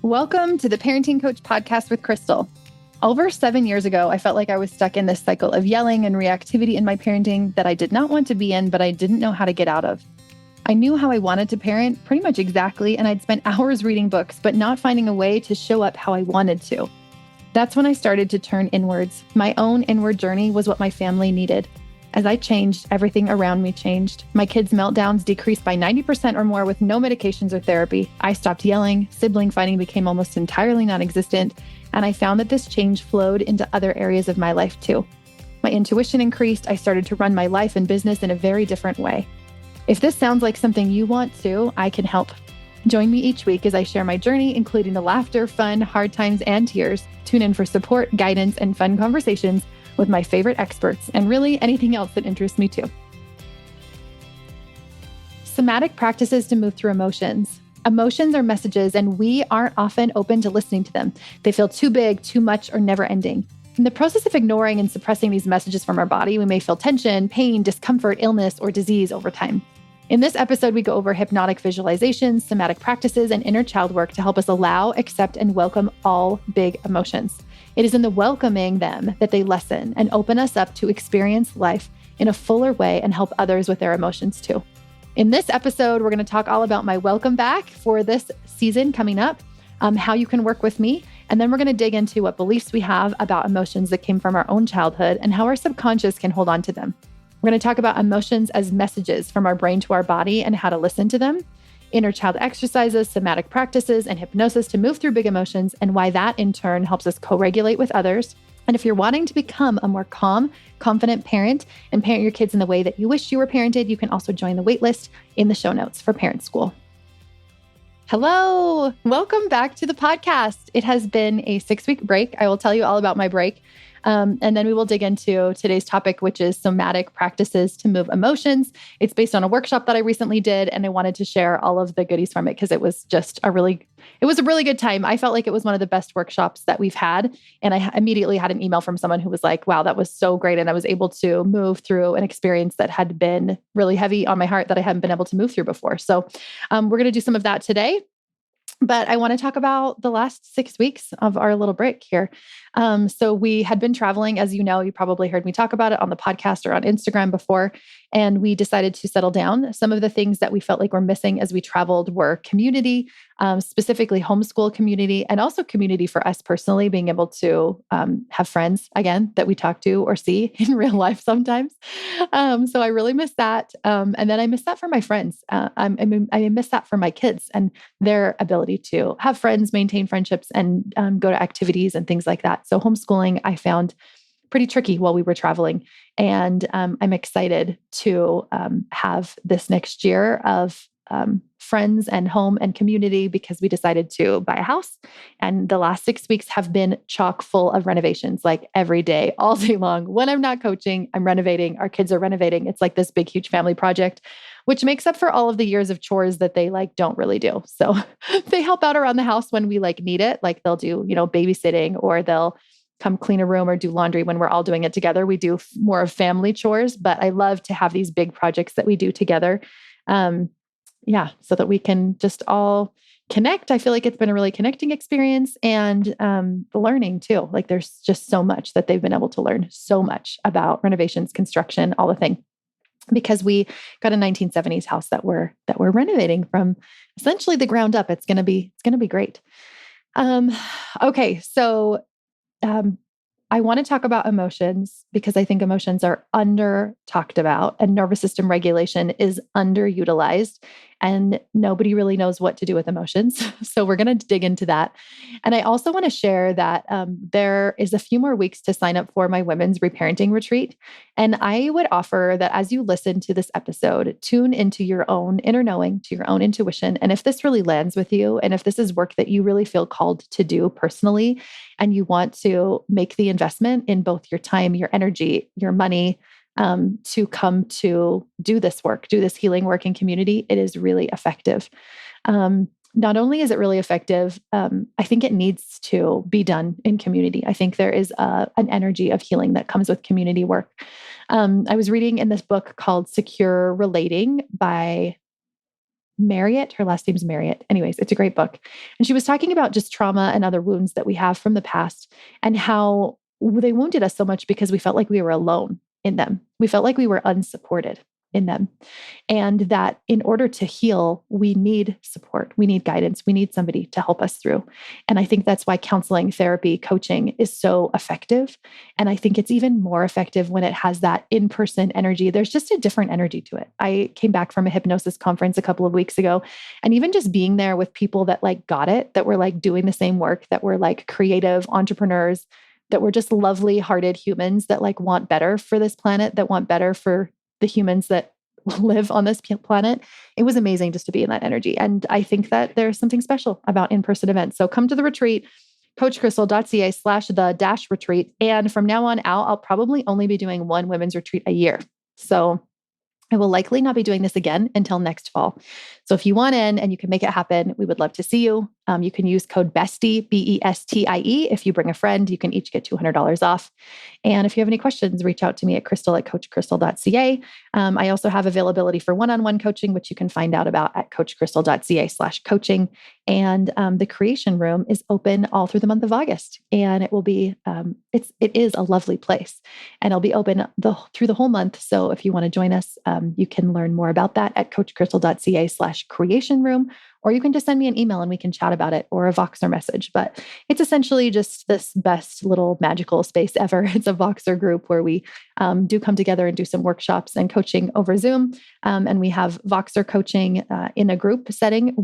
Welcome to the Parenting Coach Podcast with Crystal. Over 7 years ago, I felt like I was stuck in this cycle of yelling and reactivity in my parenting that I did not want to be in, but I didn't know how to get out of. I knew how I wanted to parent pretty much exactly, and I'd spent hours reading books, but not finding a way to show up how I wanted to. That's when I started to turn inwards. My own inward journey was what my family needed. As I changed, everything around me changed. My kids' meltdowns decreased by 90% or more with no medications or therapy. I stopped yelling, sibling fighting became almost entirely non-existent, and I found that this change flowed into other areas of my life too. My intuition increased. I started to run my life and business in a very different way. If this sounds like something you want to, I can help. Join me each week as I share my journey, including the laughter, fun, hard times, and tears. Tune in for support, guidance, and fun conversations with my favorite experts, and really anything else that interests me too. Somatic practices to move through emotions. Emotions are messages, and we aren't often open to listening to them. They feel too big, too much, or never ending. In the process of ignoring and suppressing these messages from our body, we may feel tension, pain, discomfort, illness, or disease over time. In this episode, we go over hypnotic visualizations, somatic practices, and inner child work to help us allow, accept, and welcome all big emotions. It is in the welcoming them that they lessen and open us up to experience life in a fuller way and help others with their emotions too. In this episode, we're going to talk all about my welcome back for this season coming up, how you can work with me, and then we're going to dig into what beliefs we have about emotions that came from our own childhood and how our subconscious can hold on to them. We're going to talk about emotions as messages from our brain to our body and how to listen to them, inner child exercises, somatic practices, and hypnosis to move through big emotions, and why that in turn helps us co-regulate with others. And if you're wanting to become a more calm, confident parent and parent your kids in the way that you wish you were parented, you can also join the waitlist in the show notes for Parent School. Hello, welcome back to the podcast. It has been a 6-week break. I will tell you all about my break. And then we will dig into today's topic, which is somatic practices to move emotions. It's based on a workshop that I recently did, and I wanted to share all of the goodies from it because it was a really good time. I felt like it was one of the best workshops that we've had. And I immediately had an email from someone who was like, wow, that was so great. And I was able to move through an experience that had been really heavy on my heart that I hadn't been able to move through before. So we're going to do some of that today. But I want to talk about the last 6 weeks of our little break here. So we had been traveling, as you know, you probably heard me talk about it on the podcast or on Instagram before, and we decided to settle down. Some of the things that we felt like were missing as we traveled were community, specifically homeschool community, and also community for us personally, being able to have friends again that we talk to or see in real life sometimes. So I really miss that. And then I miss that for my friends. I miss that for my kids and their ability to have friends, maintain friendships, and go to activities and things like that. So homeschooling, I found pretty tricky while we were traveling. And I'm excited to have this next year of friends and home and community because we decided to buy a house. And the last 6 weeks have been chock full of renovations, like every day, all day long. When I'm not coaching, I'm renovating. Our kids are renovating. It's like this big, huge family project, which makes up for all of the years of chores that they don't really do. So they help out around the house when we need it. Like they'll do, babysitting, or they'll come clean a room or do laundry when we're all doing it together. We do more of family chores, but I love to have these big projects that we do together. So that we can just all connect. I feel like it's been a really connecting experience and learning too. Like there's just so much that they've been able to learn so much about renovations, construction, all the thing. Because we got a 1970s house that we're renovating from essentially the ground up. It's gonna be great. Okay, so I want to talk about emotions because I think emotions are under talked about and nervous system regulation is underutilized and nobody really knows what to do with emotions. So we're going to dig into that. And I also want to share that there is a few more weeks to sign up for my women's reparenting retreat. And I would offer that as you listen to this episode, tune into your own inner knowing, to your own intuition. And if this really lands with you, and if this is work that you really feel called to do personally, and you want to make the investment in both your time, your energy, your money, to come to do this work, do this healing work in community, it is really effective. Not only is it really effective, I think it needs to be done in community. I think there is an energy of healing that comes with community work. I was reading in this book called Secure Relating by Marriott. Her last name's Marriott. Anyways, it's a great book. And she was talking about just trauma and other wounds that we have from the past and how they wounded us so much because we felt like we were alone in them. We felt like we were unsupported in them. And that in order to heal, we need support, we need guidance, we need somebody to help us through. And I think that's why counseling, therapy, coaching is so effective. And I think it's even more effective when it has that in-person energy. There's just a different energy to it. I came back from a hypnosis conference a couple of weeks ago, and even just being there with people that like got it, that were like doing the same work, that were like creative entrepreneurs, that were just lovely hearted humans that like want better for this planet, that want better for the humans that live on this planet. It was amazing just to be in that energy. And I think that there's something special about in-person events. So come to the retreat, coachcrystal.ca/the-retreat. And from now on out, I'll probably only be doing one women's retreat a year. So I will likely not be doing this again until next fall. So if you want in and you can make it happen, we would love to see you. You can use code BESTIE, BESTIE. If you bring a friend, you can each get $200 off. And if you have any questions, reach out to me at crystal@coachcrystal.ca. I also have availability for one-on-one coaching, which you can find out about at coachcrystal.ca/coaching. And the creation room is open all through the month of August. And it will be, it is a lovely place. And it'll be open through the whole month. So if you want to join us, you can learn more about that at coachcrystal.ca/creation room, or you can just send me an email and we can chat about it, or a Voxer message. But it's essentially just this best little magical space ever. It's a Voxer group where we do come together and do some workshops and coaching over Zoom. And we have Voxer coaching in a group setting,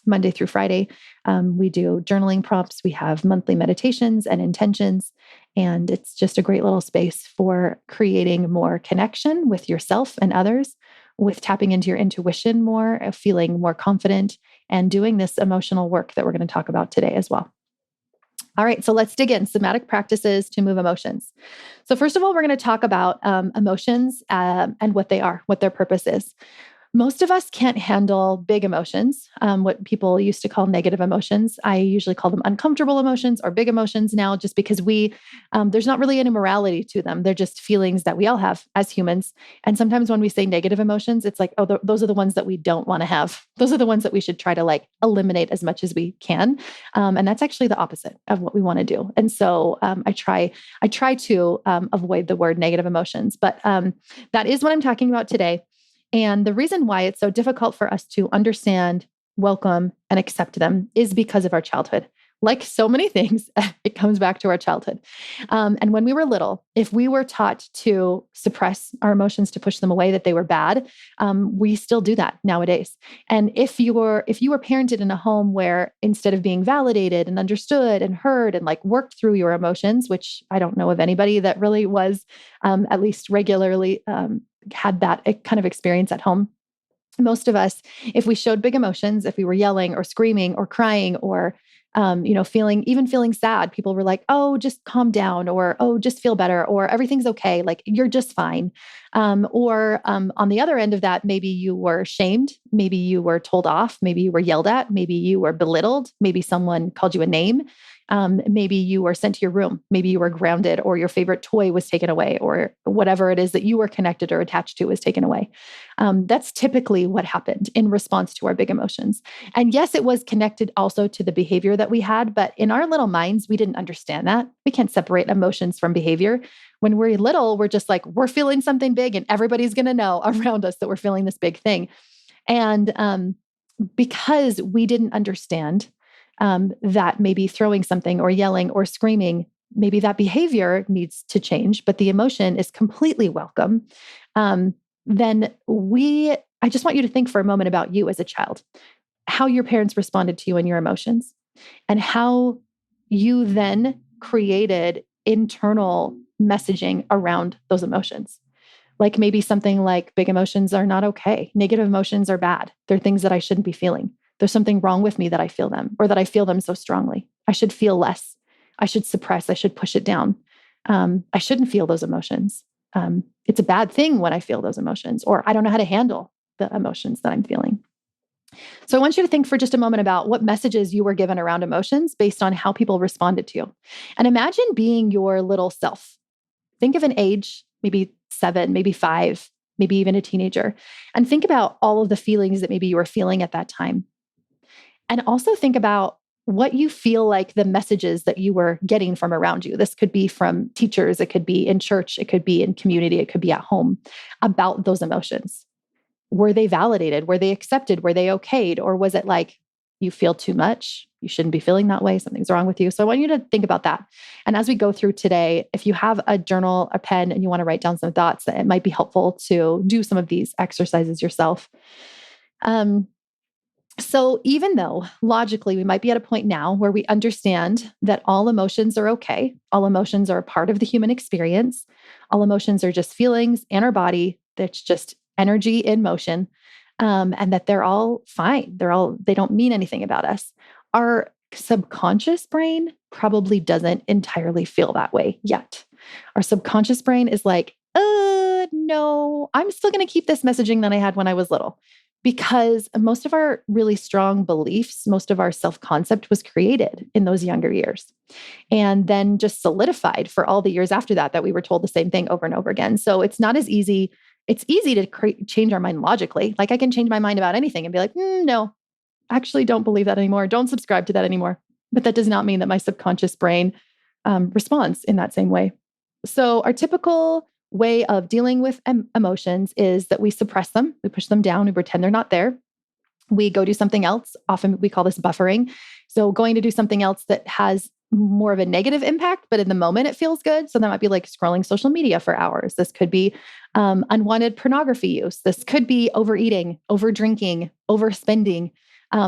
Monday through Friday. We do journaling prompts. We have monthly meditations and intentions. And it's just a great little space for creating more connection with yourself and others, with tapping into your intuition more, feeling more confident, and doing this emotional work that we're going to talk about today as well. All right, so let's dig in. Somatic practices to move emotions. So first of all, we're going to talk about emotions and what they are, what their purpose is. Most of us can't handle big emotions, what people used to call negative emotions. I usually call them uncomfortable emotions or big emotions now, just because there's not really any morality to them. They're just feelings that we all have as humans. And sometimes when we say negative emotions, it's like, oh, those are the ones that we don't want to have. Those are the ones that we should try to like eliminate as much as we can. And that's actually the opposite of what we want to do. And so I try to avoid the word negative emotions, but that is what I'm talking about today. And the reason why it's so difficult for us to understand, welcome, and accept them is because of our childhood. Like so many things, it comes back to our childhood. And when we were little, if we were taught to suppress our emotions, to push them away, that they were bad, we still do that nowadays. And if you were parented in a home where instead of being validated and understood and heard and like worked through your emotions, which I don't know of anybody that really was at least regularly had that kind of experience at home. Most of us, if we showed big emotions, if we were yelling or screaming or crying or feeling sad, people were like, oh, just calm down, or, oh, just feel better, or everything's okay. Like you're just fine. Or on the other end of that, maybe you were shamed. Maybe you were told off. Maybe you were yelled at. Maybe you were belittled. Maybe someone called you a name. Maybe you were sent to your room. Maybe you were grounded, or your favorite toy was taken away, or whatever it is that you were connected or attached to was taken away. That's typically what happened in response to our big emotions. And yes, it was connected also to the behavior that we had, but in our little minds, we didn't understand that. We can't separate emotions from behavior. When we're little, we're just like, we're feeling something big and everybody's going to know around us that we're feeling this big thing. And because we didn't understand that maybe throwing something or yelling or screaming, maybe that behavior needs to change, but the emotion is completely welcome. Then I just want you to think for a moment about you as a child, how your parents responded to you and your emotions, and how you then created internal messaging around those emotions. Like maybe something like big emotions are not okay. Negative emotions are bad. They're things that I shouldn't be feeling. There's something wrong with me that I feel them, or that I feel them so strongly. I should feel less. I should suppress. I should push it down. I shouldn't feel those emotions. It's a bad thing when I feel those emotions, or I don't know how to handle the emotions that I'm feeling. So I want you to think for just a moment about what messages you were given around emotions based on how people responded to you. And imagine being your little self. Think of an age, maybe 7, maybe 5, maybe even a teenager, and think about all of the feelings that maybe you were feeling at that time. And also think about what you feel like the messages that you were getting from around you. This could be from teachers, it could be in church, it could be in community, it could be at home, about those emotions. Were they validated? Were they accepted? Were they okayed? Or was it like, you feel too much? You shouldn't be feeling that way. Something's wrong with you. So I want you to think about that. And as we go through today, if you have a journal, a pen, and you want to write down some thoughts, it might be helpful to do some of these exercises yourself. So even though logically we might be at a point now where we understand that all emotions are okay, all emotions are a part of the human experience, all emotions are just feelings in our body, that's just energy in motion, and that they're all fine. They don't mean anything about us. Our subconscious brain probably doesn't entirely feel that way yet. Our subconscious brain is like, no, I'm still going to keep this messaging that I had when I was little. Because most of our really strong beliefs, most of our self-concept was created in those younger years and then just solidified for all the years after that we were told the same thing over and over again. So it's not as easy. It's easy to change our mind logically. Like I can change my mind about anything and be like, no, actually don't believe that anymore. Don't subscribe to that anymore. But that does not mean that my subconscious brain responds in that same way. So our typical way of dealing with emotions is that we suppress them, we push them down, we pretend they're not there. We go do something else. Often we call this buffering. So going to do something else that has more of a negative impact, but in the moment it feels good. So that might be like scrolling social media for hours. This could be unwanted pornography use. This could be overeating, over drinking, overspending.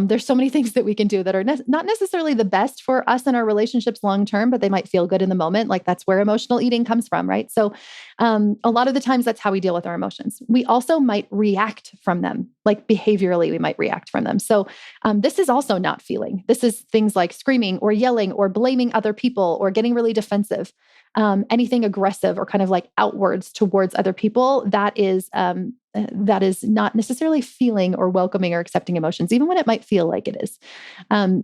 There's so many things that we can do that are not necessarily the best for us and our relationships long term, but they might feel good in the moment. Like that's where emotional eating comes from, right? So a lot of the times that's how we deal with our emotions. We also might react from them, like behaviorally, we might react from them. So this is also not feeling. This is things like screaming or yelling or blaming other people or getting really defensive. Anything aggressive or kind of like outwards towards other people, that is not necessarily feeling or welcoming or accepting emotions, even when it might feel like it is.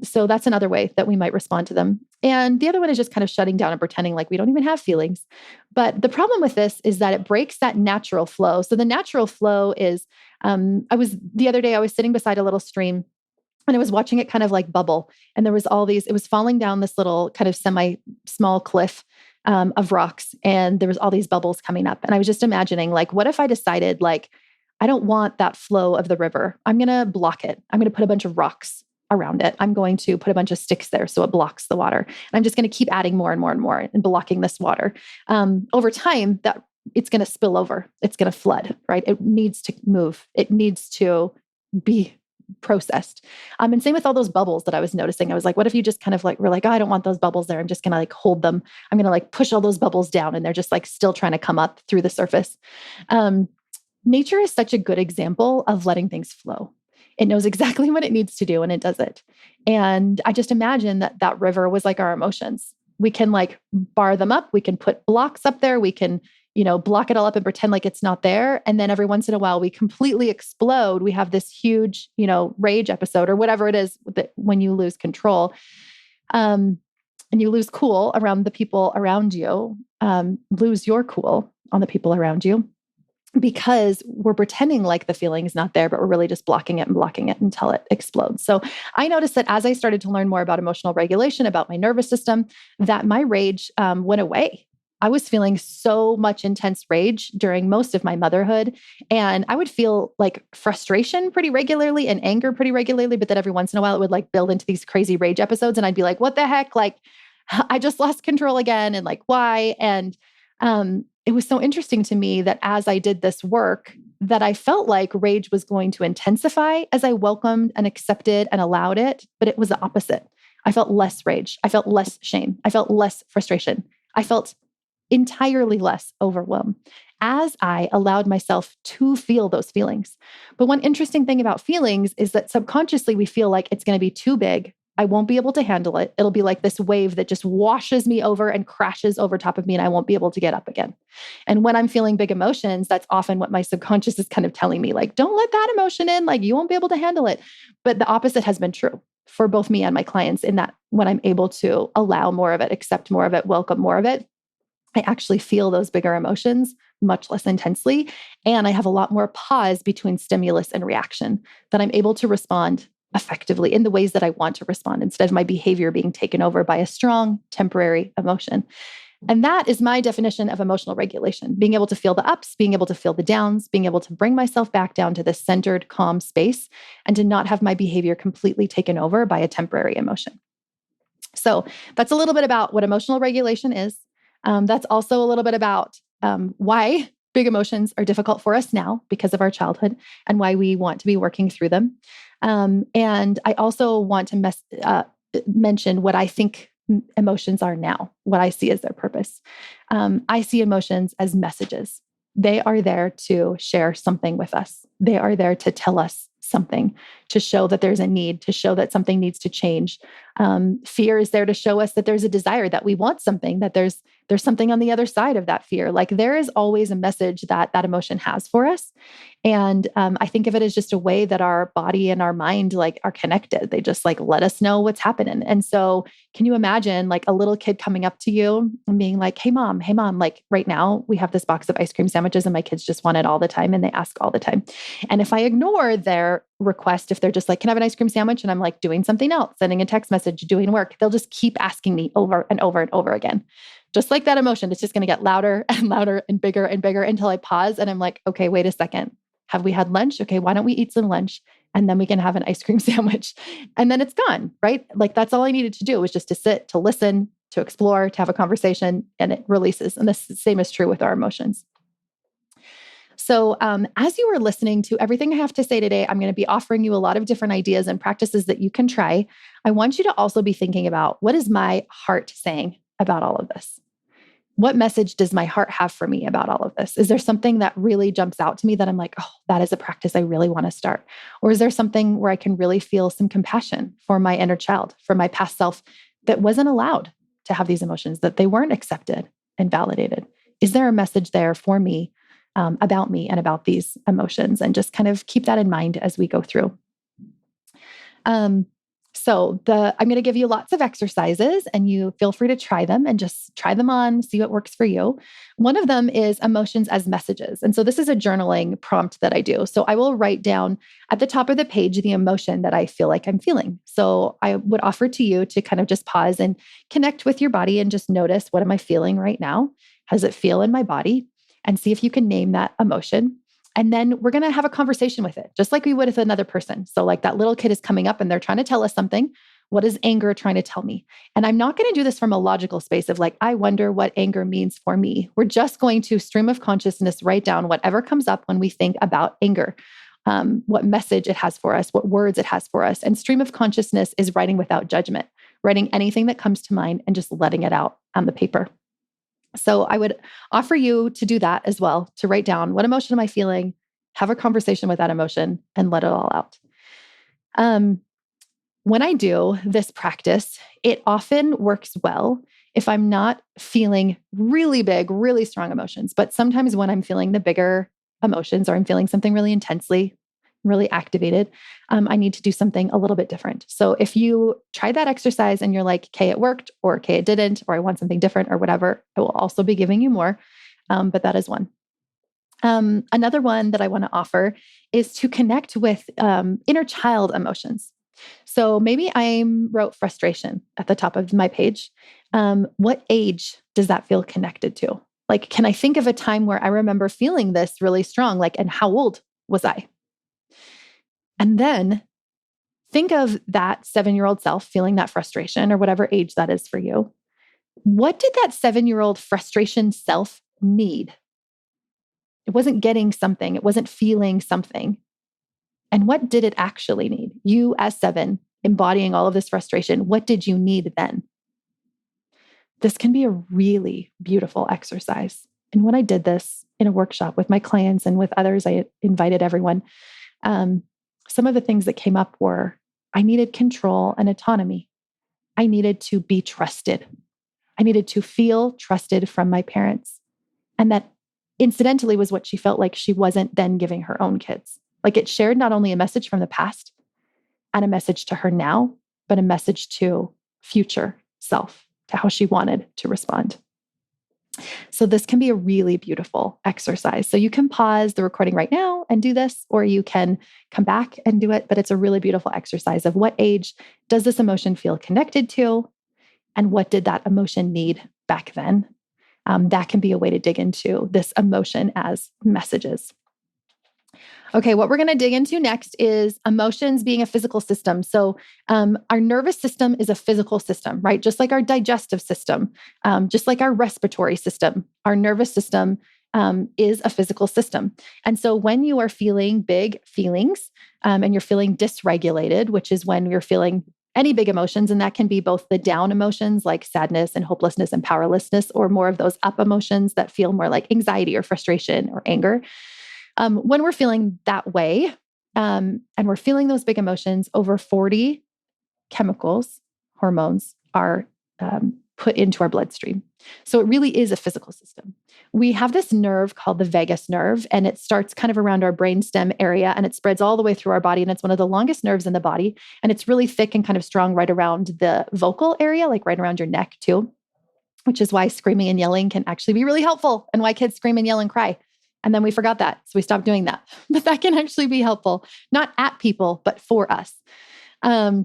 So that's another way that we might respond to them. And the other one is just kind of shutting down and pretending like we don't even have feelings. But the problem with this is that it breaks that natural flow. So the natural flow is, the other day I was sitting beside a little stream and I was watching it kind of like bubble. And there was it was falling down this little kind of semi-small cliff of rocks. And there was all these bubbles coming up. And I was just imagining, like, what if I decided, like, I don't want that flow of the river. I'm going to block it. I'm going to put a bunch of rocks around it. I'm going to put a bunch of sticks there so it blocks the water. And I'm just going to keep adding more and more and more and blocking this water. Over time, that it's going to spill over. It's going to flood, right? It needs to move. It needs to be processed. And same with all those bubbles that I was noticing. I was like, what if you just kind of like, were like, oh, I don't want those bubbles there. I'm just going to like hold them. I'm going to like push all those bubbles down and they're just like still trying to come up through the surface. Nature is such a good example of letting things flow. It knows exactly what it needs to do and it does it. And I just imagine that river was like our emotions. We can like bar them up. We can put blocks up there. We can, block it all up and pretend like it's not there. And then every once in a while we completely explode. We have this huge, rage episode or whatever it is that when you lose control, and you lose cool around the people around you, lose your cool on the people around you, because we're pretending like the feeling is not there, but we're really just blocking it until it explodes. So I noticed that as I started to learn more about emotional regulation, about my nervous system, that my rage went away. I was feeling so much intense rage during most of my motherhood. And I would feel like frustration pretty regularly and anger pretty regularly. But then every once in a while, it would like build into these crazy rage episodes. And I'd be like, what the heck? Like, I just lost control again. And like, why? And it was so interesting to me that as I did this work, that I felt like rage was going to intensify as I welcomed and accepted and allowed it. But it was the opposite. I felt less rage. I felt less shame. I felt less frustration. I felt entirely less overwhelm as I allowed myself to feel those feelings. But one interesting thing about feelings is that subconsciously we feel like it's going to be too big. I won't be able to handle it. It'll be like this wave that just washes me over and crashes over top of me and I won't be able to get up again. And when I'm feeling big emotions, that's often what my subconscious is kind of telling me, like, don't let that emotion in, like you won't be able to handle it. But the opposite has been true for both me and my clients, in that when I'm able to allow more of it, accept more of it, welcome more of it, I actually feel those bigger emotions much less intensely. And I have a lot more pause between stimulus and reaction, that I'm able to respond effectively in the ways that I want to respond instead of my behavior being taken over by a strong temporary emotion. And that is my definition of emotional regulation: being able to feel the ups, being able to feel the downs, being able to bring myself back down to this centered, calm space, and to not have my behavior completely taken over by a temporary emotion. So that's a little bit about what emotional regulation is. That's also a little bit about why big emotions are difficult for us now because of our childhood, and why we want to be working through them. And I also want to mention what I think emotions are now, what I see as their purpose. I see emotions as messages. They are there to share something with us. They are there to tell us something, to show that there's a need, to show that something needs to change. Fear is there to show us that there's a desire, that we want something, that there's something on the other side of that fear. Like, there is always a message that that emotion has for us. And I think of it as just a way that our body and our mind like are connected. They just like let us know what's happening. And so can you imagine like a little kid coming up to you and being like, hey mom, like right now we have this box of ice cream sandwiches and my kids just want it all the time and they ask all the time. And if I ignore their request, if they're just like, can I have an ice cream sandwich? And I'm like doing something else, sending a text message, doing work, they'll just keep asking me over and over and over again. Just like that emotion, it's just going to get louder and louder and bigger until I pause and I'm like, okay, wait a second. Have we had lunch? Okay, why don't we eat some lunch? And then we can have an ice cream sandwich. And then it's gone, right? Like, that's all I needed to do was just to sit, to listen, to explore, to have a conversation, and it releases. And the same is true with our emotions. So as you were listening to everything I have to say today, I'm going to be offering you a lot of different ideas and practices that you can try. I want you to also be thinking about, what is my heart saying about all of this? What message does my heart have for me about all of this? Is there something that really jumps out to me that I'm like, oh, that is a practice I really want to start? Or is there something where I can really feel some compassion for my inner child, for my past self that wasn't allowed to have these emotions, that they weren't accepted and validated? Is there a message there for me, about me and about these emotions? And just kind of keep that in mind as we go through. I'm going to give you lots of exercises and you feel free to try them and just try them on, see what works for you. One of them is emotions as messages. And so this is a journaling prompt that I do. So I will write down at the top of the page the emotion that I feel like I'm feeling. So I would offer to you to kind of just pause and connect with your body and just notice, what am I feeling right now? How does it feel in my body? And see if you can name that emotion. And then we're going to have a conversation with it, just like we would with another person. So like that little kid is coming up and they're trying to tell us something. What is anger trying to tell me? And I'm not going to do this from a logical space of like, I wonder what anger means for me. We're just going to stream of consciousness, write down whatever comes up when we think about anger, what message it has for us, what words it has for us. And stream of consciousness is writing without judgment, writing anything that comes to mind and just letting it out on the paper. So I would offer you to do that as well, to write down, what emotion am I feeling, have a conversation with that emotion, and let it all out. When I do this practice, it often works well if I'm not feeling really big, really strong emotions. But sometimes when I'm feeling the bigger emotions, or I'm feeling something really intensely, really activated, I need to do something a little bit different. So if you try that exercise and you're like, okay, it worked, or okay, it didn't, or I want something different, or whatever, I will also be giving you more. But that is one. Another one that I want to offer is to connect with inner child emotions. So maybe I wrote frustration at the top of my page. What age does that feel connected to? Like, can I think of a time where I remember feeling this really strong? Like, and how old was I? And then think of that 7-year-old self feeling that frustration, or whatever age that is for you. What did that 7-year-old frustration self need? It wasn't getting something. It wasn't feeling something. And what did it actually need? You as 7, embodying all of this frustration, what did you need then? This can be a really beautiful exercise. And when I did this in a workshop with my clients and with others, I invited everyone. Some of the things that came up were, I needed control and autonomy. I needed to be trusted. I needed to feel trusted from my parents. And that incidentally was what she felt like she wasn't then giving her own kids. Like, it shared not only a message from the past and a message to her now, but a message to future self, to how she wanted to respond. So this can be a really beautiful exercise. So you can pause the recording right now and do this, or you can come back and do it. But it's a really beautiful exercise of what age does this emotion feel connected to? And what did that emotion need back then? That can be a way to dig into this emotion as messages. Okay, what we're going to dig into next is emotions being a physical system. So, our nervous system is a physical system, right? Just like our digestive system, just like our respiratory system, our nervous system is a physical system. And so, when you are feeling big feelings and you're feeling dysregulated, which is when you're feeling any big emotions, and that can be both the down emotions like sadness and hopelessness and powerlessness, or more of those up emotions that feel more like anxiety or frustration or anger. When we're feeling that way, and we're feeling those big emotions, over 40 chemicals, hormones are put into our bloodstream. So it really is a physical system. We have this nerve called the vagus nerve, and it starts kind of around our brainstem area, and it spreads all the way through our body. And it's one of the longest nerves in the body. And it's really thick and kind of strong right around the vocal area, like right around your neck too, which is why screaming and yelling can actually be really helpful, and why kids scream and yell and cry. And then we forgot that. So we stopped doing that. But that can actually be helpful, not at people, but for us. The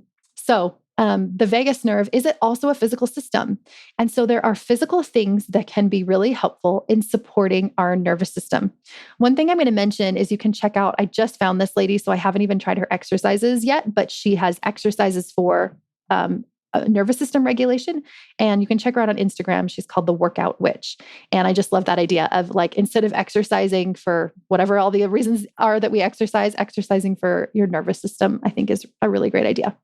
vagus nerve, is it also a physical system? And so there are physical things that can be really helpful in supporting our nervous system. One thing I'm going to mention is you can check out, I just found this lady, so I haven't even tried her exercises yet, but she has exercises for nervous system regulation. And you can check her out on Instagram. She's called the Workout Witch. And I just love that idea of, like, instead of exercising for whatever all the reasons are that we exercise, exercising for your nervous system, I think is a really great idea.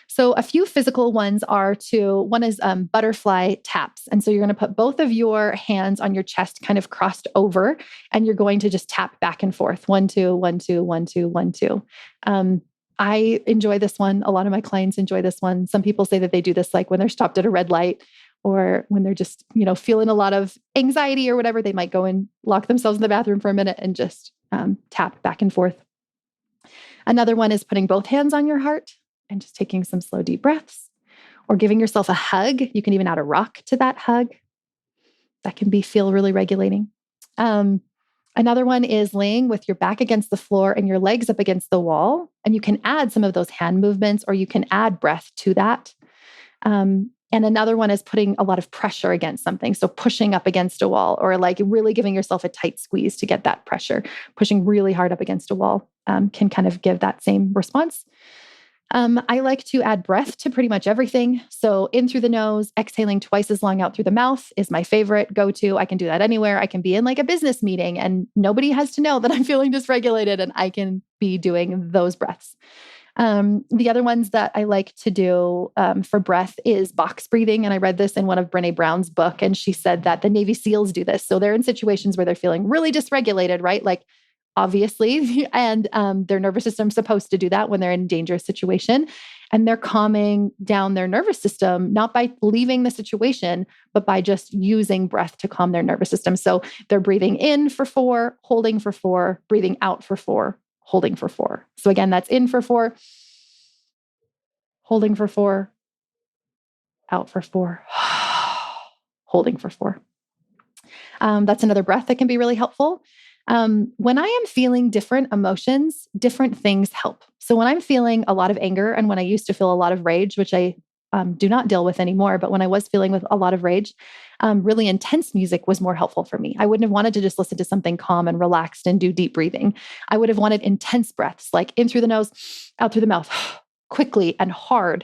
So a few physical ones one is butterfly taps. And so you're going to put both of your hands on your chest kind of crossed over, and you're going to just tap back and forth. 1, 2, 1, 2, 1, 2, 1, 2. I enjoy this one. A lot of my clients enjoy this one. Some people say that they do this like when they're stopped at a red light, or when they're just, feeling a lot of anxiety or whatever. They might go and lock themselves in the bathroom for a minute and just tap back and forth. Another one is putting both hands on your heart and just taking some slow, deep breaths, or giving yourself a hug. You can even add a rock to that hug. That can feel really regulating. Another one is laying with your back against the floor and your legs up against the wall. And you can add some of those hand movements, or you can add breath to that. And another one is putting a lot of pressure against something. So pushing up against a wall, or like really giving yourself a tight squeeze to get that pressure. Pushing really hard up against a wall can kind of give that same response. I like to add breath to pretty much everything. So in through the nose, exhaling twice as long out through the mouth is my favorite go-to. I can do that anywhere. I can be in like a business meeting and nobody has to know that I'm feeling dysregulated, and I can be doing those breaths. The other ones that I like to do for breath is box breathing. And I read this in one of Brené Brown's book, and she said that the Navy SEALs do this. So they're in situations where they're feeling really dysregulated, right? Like, obviously, and their nervous system's supposed to do that when they're in a dangerous situation. And they're calming down their nervous system, not by leaving the situation, but by just using breath to calm their nervous system. So they're breathing in for 4, holding for 4, breathing out for 4, holding for 4. So again, that's in for 4, holding for 4, out for 4, holding for 4. That's another breath that can be really helpful. When I am feeling different emotions, different things help. So when I'm feeling a lot of anger, and when I used to feel a lot of rage, which I do not deal with anymore, but when I was feeling with a lot of rage, really intense music was more helpful for me. I wouldn't have wanted to just listen to something calm and relaxed and do deep breathing. I would have wanted intense breaths, like in through the nose, out through the mouth, quickly and hard.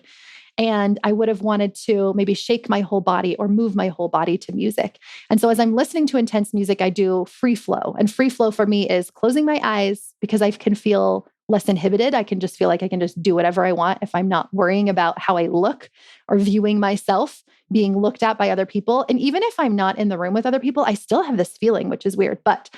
And I would have wanted to maybe shake my whole body or move my whole body to music. And so as I'm listening to intense music, I do free flow. And free flow for me is closing my eyes, because I can feel less inhibited. I can just feel like I can just do whatever I want if I'm not worrying about how I look or viewing myself being looked at by other people. And even if I'm not in the room with other people, I still have this feeling, which is weird, but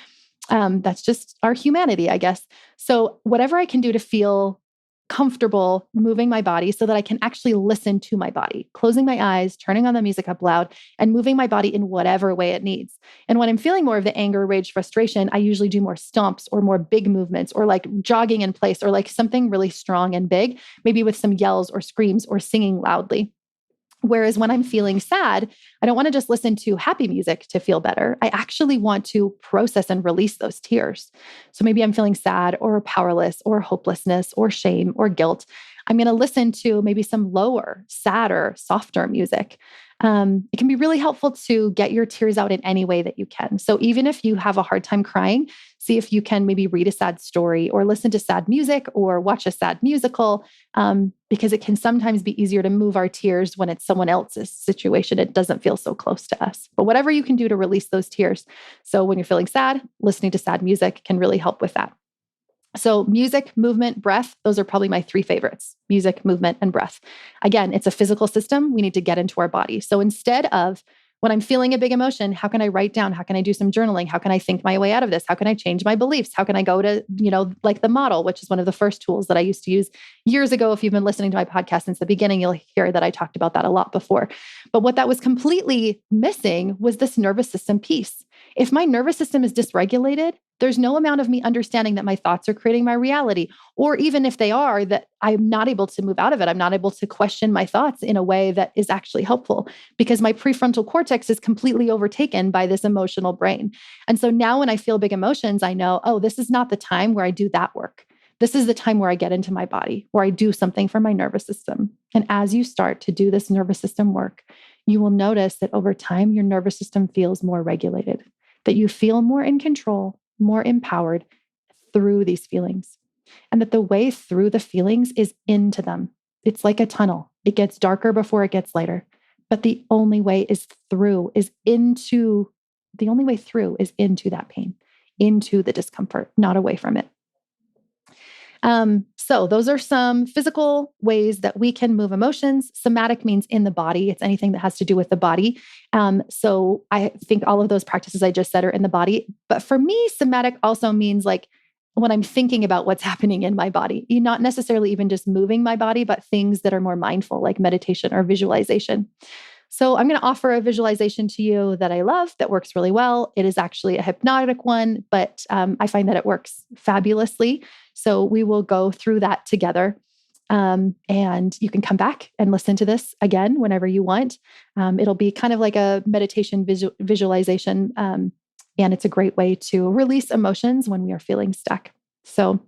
that's just our humanity, I guess. So whatever I can do to feel comfortable moving my body so that I can actually listen to my body, closing my eyes, turning on the music up loud, and moving my body in whatever way it needs. And when I'm feeling more of the anger, rage, frustration, I usually do more stomps or more big movements, or like jogging in place, or like something really strong and big, maybe with some yells or screams or singing loudly. Whereas when I'm feeling sad, I don't want to just listen to happy music to feel better. I actually want to process and release those tears. So maybe I'm feeling sad or powerless or hopelessness or shame or guilt. I'm going to listen to maybe some lower, sadder, softer music. It can be really helpful to get your tears out in any way that you can. So even if you have a hard time crying, see if you can maybe read a sad story or listen to sad music or watch a sad musical, because it can sometimes be easier to move our tears when it's someone else's situation. It doesn't feel so close to us. But whatever you can do to release those tears. So when you're feeling sad, listening to sad music can really help with that. So music, movement, breath, those are probably my three favorites: music, movement, and breath. Again, it's a physical system. We need to get into our body. So instead of when I'm feeling a big emotion, how can I write down? How can I do some journaling? How can I think my way out of this? How can I change my beliefs? How can I go to, like the model, which is one of the first tools that I used to use years ago. If you've been listening to my podcast since the beginning, you'll hear that I talked about that a lot before. But what that was completely missing was this nervous system piece. If my nervous system is dysregulated, there's no amount of me understanding that my thoughts are creating my reality, or even if they are, that I'm not able to move out of it. I'm not able to question my thoughts in a way that is actually helpful because my prefrontal cortex is completely overtaken by this emotional brain. And so now when I feel big emotions, I know, oh, this is not the time where I do that work. This is the time where I get into my body, where I do something for my nervous system. And as you start to do this nervous system work, you will notice that over time, your nervous system feels more regulated, that you feel more in control, more empowered through these feelings. And that the way through the feelings is into them. It's like a tunnel. It gets darker before it gets lighter. But the only way into that pain, into the discomfort, not away from it. So those are some physical ways that we can move emotions. Somatic means in the body. It's anything that has to do with the body. So I think all of those practices I just said are in the body. But for me, somatic also means like when I'm thinking about what's happening in my body, not necessarily even just moving my body, but things that are more mindful, like meditation or visualization. So I'm going to offer a visualization to you that I love that works really well. It is actually a hypnotic one, but I find that it works fabulously. So we will go through that together. And you can come back and listen to this again whenever you want. It'll be kind of like a meditation visualization. And it's a great way to release emotions when we are feeling stuck. So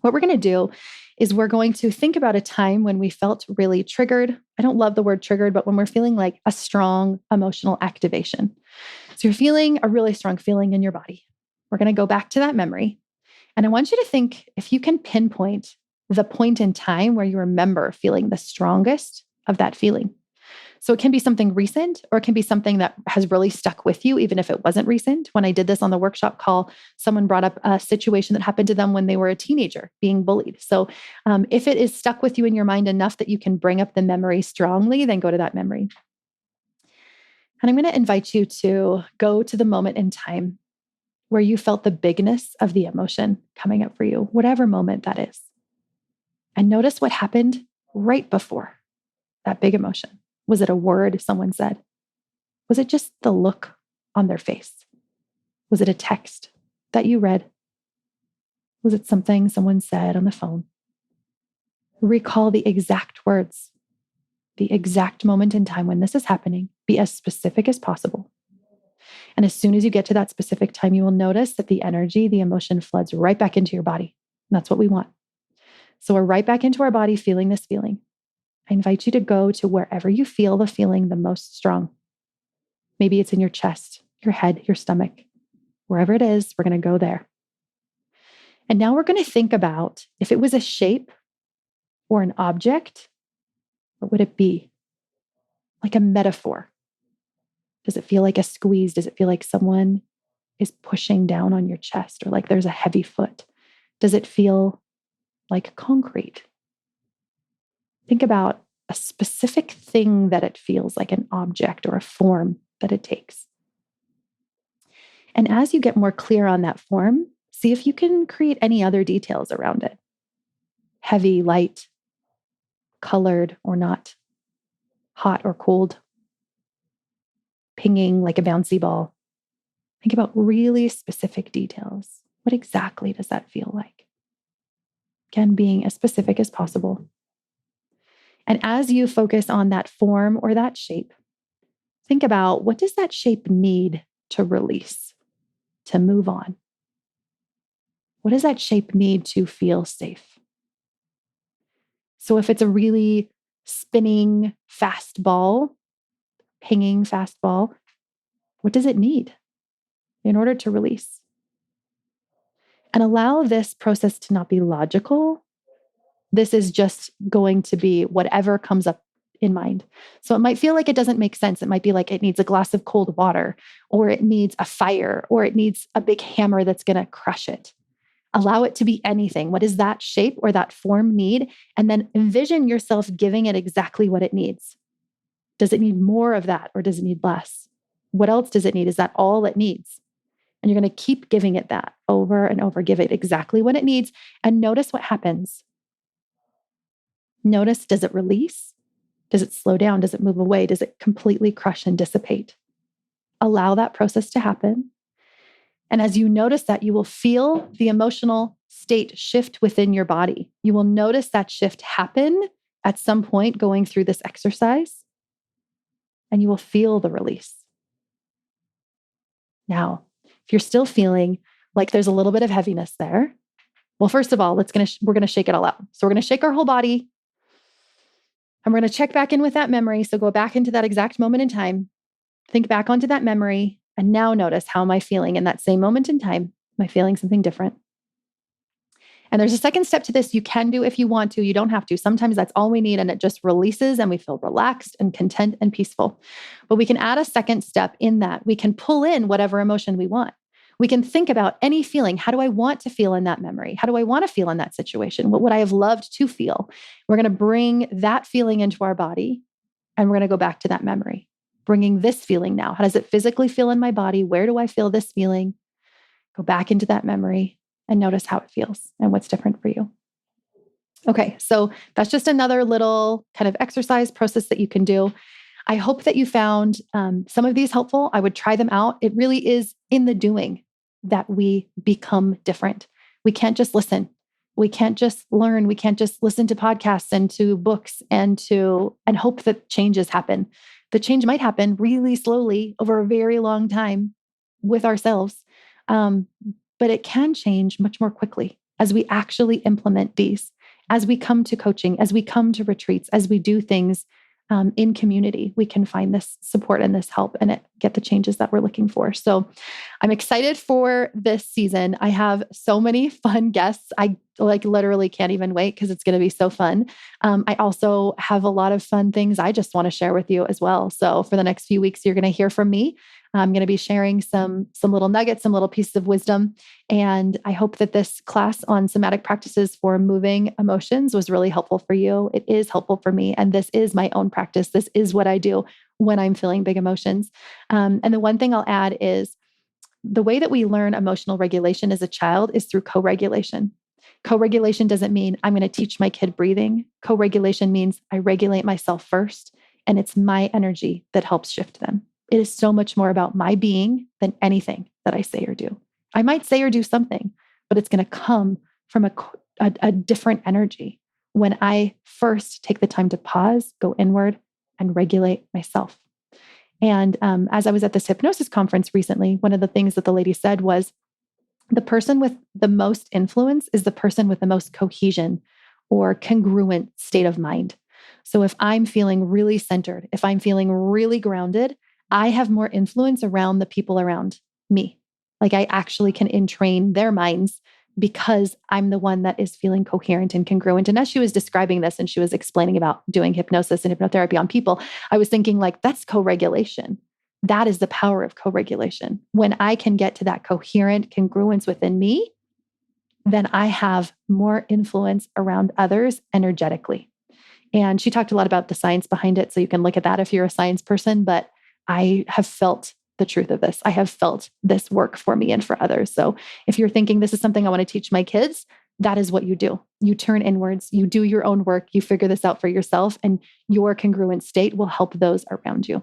what we're going to do is we're going to think about a time when we felt really triggered. I don't love the word triggered, but when we're feeling like a strong emotional activation. So you're feeling a really strong feeling in your body. We're going to go back to that memory. And I want you to think if you can pinpoint the point in time where you remember feeling the strongest of that feeling. So it can be something recent, or it can be something that has really stuck with you, even if it wasn't recent. When I did this on the workshop call, someone brought up a situation that happened to them when they were a teenager being bullied. So if it is stuck with you in your mind enough that you can bring up the memory strongly, then go to that memory. And I'm going to invite you to go to the moment in time where you felt the bigness of the emotion coming up for you, whatever moment that is. And notice what happened right before that big emotion. Was it a word someone said? Was it just the look on their face? Was it a text that you read? Was it something someone said on the phone? Recall the exact words, the exact moment in time when this is happening. Be as specific as possible. And as soon as you get to that specific time, you will notice that the energy, the emotion floods right back into your body. And that's what we want. So we're right back into our body feeling this feeling. I invite you to go to wherever you feel the feeling the most strong. Maybe it's in your chest, your head, your stomach. Wherever it is, we're going to go there. And now we're going to think about if it was a shape or an object, what would it be? Like a metaphor. Does it feel like a squeeze? Does it feel like someone is pushing down on your chest, or like there's a heavy foot? Does it feel like concrete? Think about a specific thing that it feels like, an object or a form that it takes. And as you get more clear on that form, see if you can create any other details around it. Heavy, light, colored or not, hot or cold, pinging like a bouncy ball. Think about really specific details. What exactly does that feel like? Again, being as specific as possible. And as you focus on that form or that shape, think about, what does that shape need to release, to move on? What does that shape need to feel safe? So if it's a really spinning fast ball, pinging fast ball, what does it need in order to release? And allow this process to not be logical. This is just going to be whatever comes up in mind. So it might feel like it doesn't make sense. It might be like it needs a glass of cold water, or it needs a fire, or it needs a big hammer that's going to crush it. Allow it to be anything. What does that shape or that form need? And then envision yourself giving it exactly what it needs. Does it need more of that, or does it need less? What else does it need? Is that all it needs? And you're going to keep giving it that over and over. Give it exactly what it needs, and notice what happens. Notice, does it release? Does it slow down? Does it move away? Does it completely crush and dissipate? Allow that process to happen. And as you notice that, you will feel the emotional state shift within your body. You will notice that shift happen at some point going through this exercise, and you will feel the release. Now, if you're still feeling like there's a little bit of heaviness there, well, first of all, we're going to shake it all out. So we're going to shake our whole body, and we're going to check back in with that memory. So go back into that exact moment in time, think back onto that memory, and now notice, how am I feeling in that same moment in time? Am I feeling something different? And there's a second step to this you can do if you want to. You don't have to. Sometimes that's all we need, and it just releases and we feel relaxed and content and peaceful. But we can add a second step in that. We can pull in whatever emotion we want. We can think about any feeling. How do I want to feel in that memory? How do I want to feel in that situation? What would I have loved to feel? We're going to bring that feeling into our body, and we're going to go back to that memory, bringing this feeling now. How does it physically feel in my body? Where do I feel this feeling? Go back into that memory and notice how it feels and what's different for you. Okay, so that's just another little kind of exercise process that you can do. I hope that you found some of these helpful. I would try them out. It really is in the doing that we become different. We can't just listen. We can't just learn. We can't just listen to podcasts and to books and hope that changes happen. The change might happen really slowly over a very long time with ourselves. But it can change much more quickly as we actually implement these, as we come to coaching, as we come to retreats, as we do things in community. We can find this support and this help and get the changes that we're looking for. So I'm excited for this season. I have so many fun guests. I literally can't even wait because it's going to be so fun. I also have a lot of fun things I just want to share with you as well. So for the next few weeks, you're going to hear from me. I'm going to be sharing some little nuggets, some little pieces of wisdom. And I hope that this class on somatic practices for moving emotions was really helpful for you. It is helpful for me. And this is my own practice. This is what I do when I'm feeling big emotions. And the one thing I'll add is the way that we learn emotional regulation as a child is through co-regulation. Co-regulation doesn't mean I'm going to teach my kid breathing. Co-regulation means I regulate myself first, and it's my energy that helps shift them. It is so much more about my being than anything that I say or do. I might say or do something, but it's going to come from a different energy when I first take the time to pause, go inward, and regulate myself. And as I was at this hypnosis conference recently, one of the things that the lady said was, the person with the most influence is the person with the most cohesion or congruent state of mind. So if I'm feeling really centered, if I'm feeling really grounded, I have more influence around the people around me. Like I actually can entrain their minds because I'm the one that is feeling coherent and congruent. And as she was describing this and she was explaining about doing hypnosis and hypnotherapy on people, I was thinking like, that's co-regulation. That is the power of co-regulation. When I can get to that coherent congruence within me, then I have more influence around others energetically. And she talked a lot about the science behind it. So you can look at that if you're a science person, but I have felt the truth of this. I have felt this work for me and for others. So if you're thinking this is something I want to teach my kids, that is what you do. You turn inwards, you do your own work, you figure this out for yourself, and your congruent state will help those around you.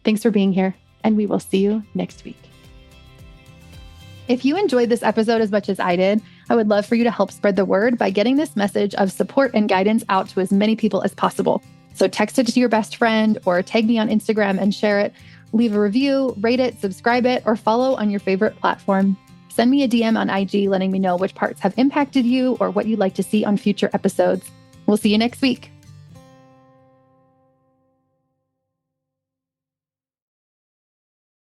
Thanks for being here, and we will see you next week. If you enjoyed this episode as much as I did, I would love for you to help spread the word by getting this message of support and guidance out to as many people as possible. So text it to your best friend or tag me on Instagram and share it. Leave a review, rate it, subscribe it, or follow on your favorite platform. Send me a DM on IG letting me know which parts have impacted you or what you'd like to see on future episodes. We'll see you next week.